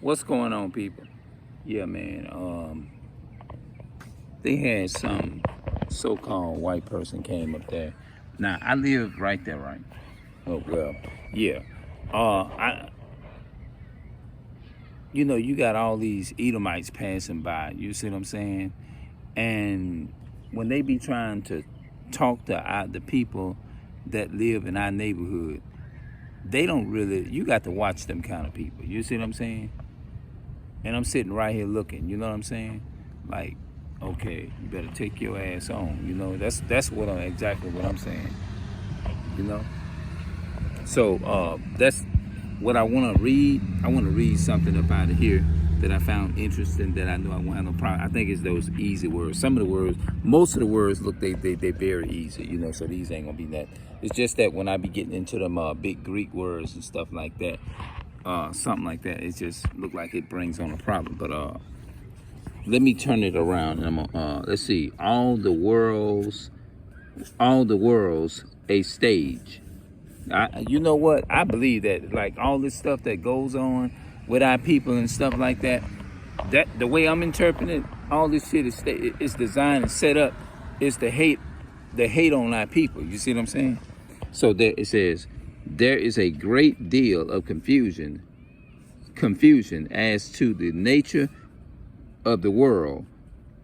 What's going on, people? Yeah, man. They had some so-called white person came up there. Now I live right there, right? Oh well, yeah. I, you got all these Edomites passing by. You see what I'm saying? And when they be trying to talk to the people that live in our neighborhood, they don't really. You got to watch them kind of people. You see what I'm saying? And I'm sitting right here looking, you know what I'm saying? Like, okay, you better take your ass on. That's exactly what I'm saying. You know? So that's what I want to read. I want to read something up out of here that I found interesting that I know I won't have no problem. I think it's those easy words. Some of the words, most of the words look they very easy, so these ain't gonna be that. It's just that when I be getting into them big Greek words and stuff like that, something like that, it just look like it brings on a problem. But let me turn it around and let's see. All the world's a stage. You know what? I believe that, like, all this stuff that goes on with our people and stuff like that, that the way I'm interpreting it, all this shit is designed and set up is to hate on our people. You see what I'm saying? So there it says there is a great deal of confusion as to the nature of the world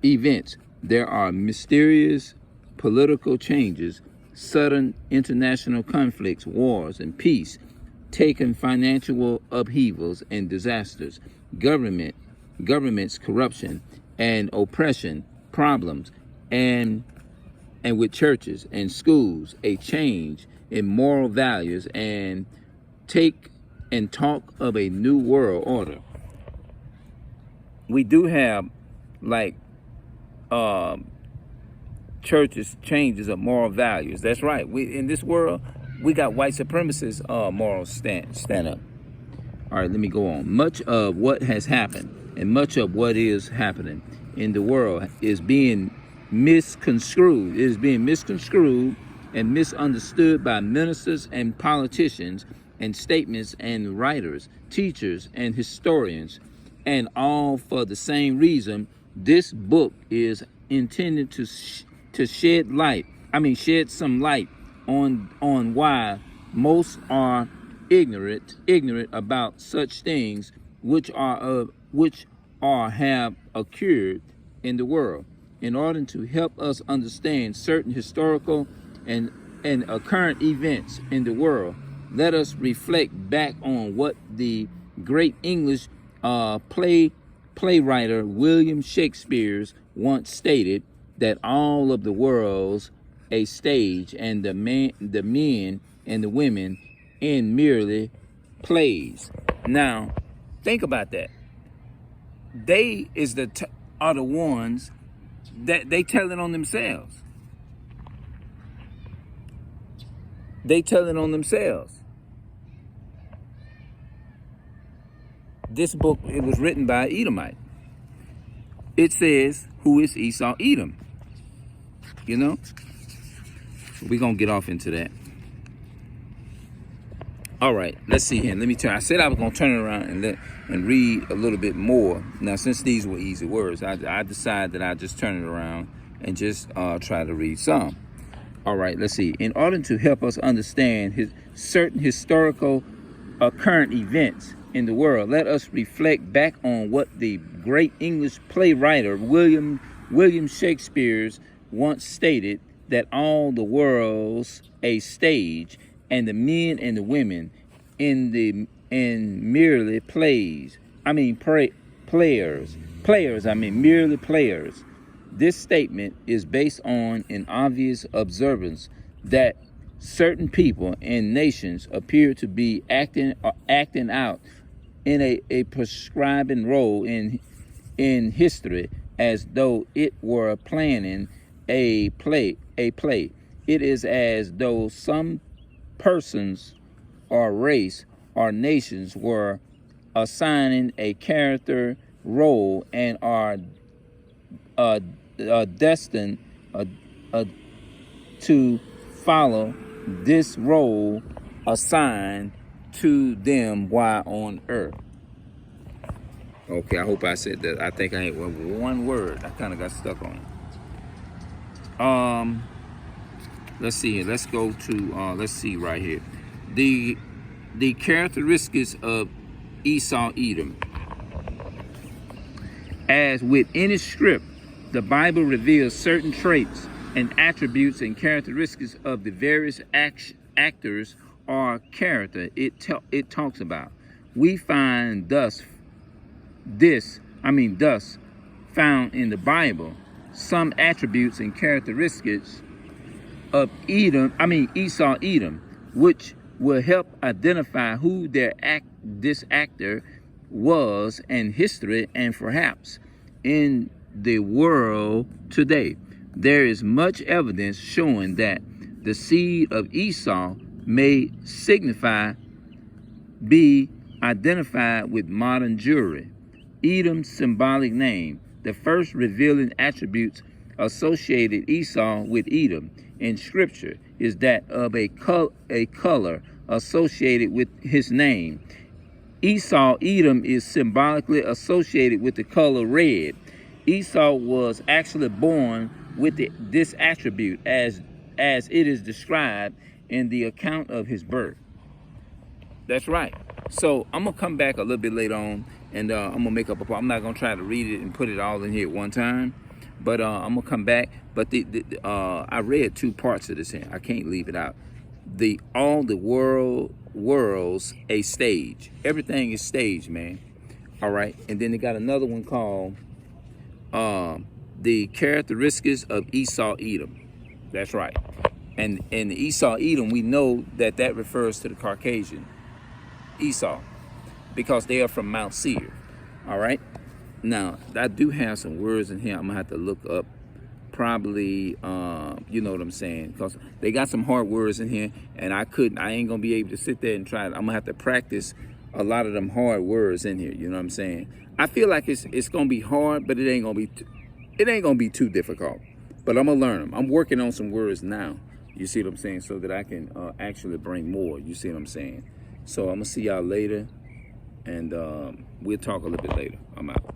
events. There are mysterious political changes, sudden international conflicts, wars, and peace, taken financial upheavals and disasters, government's corruption and oppression problems, and with churches and schools, a change in moral values, and talk of a new world order. We do have, like, churches changes of moral values. That's right. We in this world, we got white supremacists moral stand up. All right, let me go on. Much of what has happened and much of what is happening in the world is being misconstrued. It is being misconstrued and misunderstood by ministers and politicians and statements and writers, teachers and historians, and all for the same reason. This book is intended to shed some light on why most are ignorant about such things which are have occurred in the world, in order to help us understand certain historical and current events in the world. Let us reflect back on what the great English playwright William Shakespeare once stated, that all of the world's a stage, and the men and the women in merely plays. Now, think about that. They are the ones that they tell it on themselves. They tell it on themselves. This book, it was written by Edomite. It says, who is Esau? Edom. We're going to get off into that. All right, let's see here. Let me turn. I said I was going to turn it around and read a little bit more. Now, since these were easy words, I decided that I'd just turn it around and just try to read some. All right, let's see. In order to help us understand certain historical current events in the world, let us reflect back on what the great English playwright William Shakespeare once stated, that all the world's a stage, and the men and the women in merely plays. Players. Merely players. This statement is based on an obvious observance that certain people and nations appear to be acting out in a prescribing role in history, as though it were planning a play. It is as though some persons or race or nations were assigning a character role and are destined to follow this role assigned to them while on earth. Okay, I hope I said that. I think I had one word. I kind of got stuck on it. Let's see here. Let's go to let's see right here. The characteristics of Esau Edom. As with any script, the Bible reveals certain traits and attributes and characteristics of the various actors or character it talks about. We find thus found in the Bible some attributes and characteristics of Esau Edom, which will help identify who this actor was in history and perhaps in the world today. There is much evidence showing that the seed of Esau may be identified with modern Jewry. Edom's symbolic name, the first revealing attributes associated Esau with Edom in Scripture, is that of a color associated with his name. Esau Edom is symbolically associated with the color red. Esau was actually born with this attribute as it is described in the account of his birth. That's right. So I'm gonna come back a little bit later on, and I'm gonna make up a part. I'm not gonna try to read it and put it all in here at one time, but I'm gonna come back. But I read two parts of this here. I can't leave it out. All the world's a stage. Everything is staged, man. All right. And then they got another one called the characteristics of Esau Edom. That's right. And Esau Edom, we know that refers to the Caucasian Esau, because they are from Mount Seir. All right. Now, I do have some words in here I'm gonna have to look up. Probably, you know what I'm saying, because they got some hard words in here, and I ain't gonna be able to sit there and try it. I'm gonna have to practice a lot of them hard words in here. You know what I'm saying? I feel like it's gonna be hard, but it ain't gonna be too difficult. But I'm gonna learn them. I'm working on some words now. You see what I'm saying? So that I can actually bring more. You see what I'm saying? So I'm gonna see y'all later, and we'll talk a little bit later. I'm out.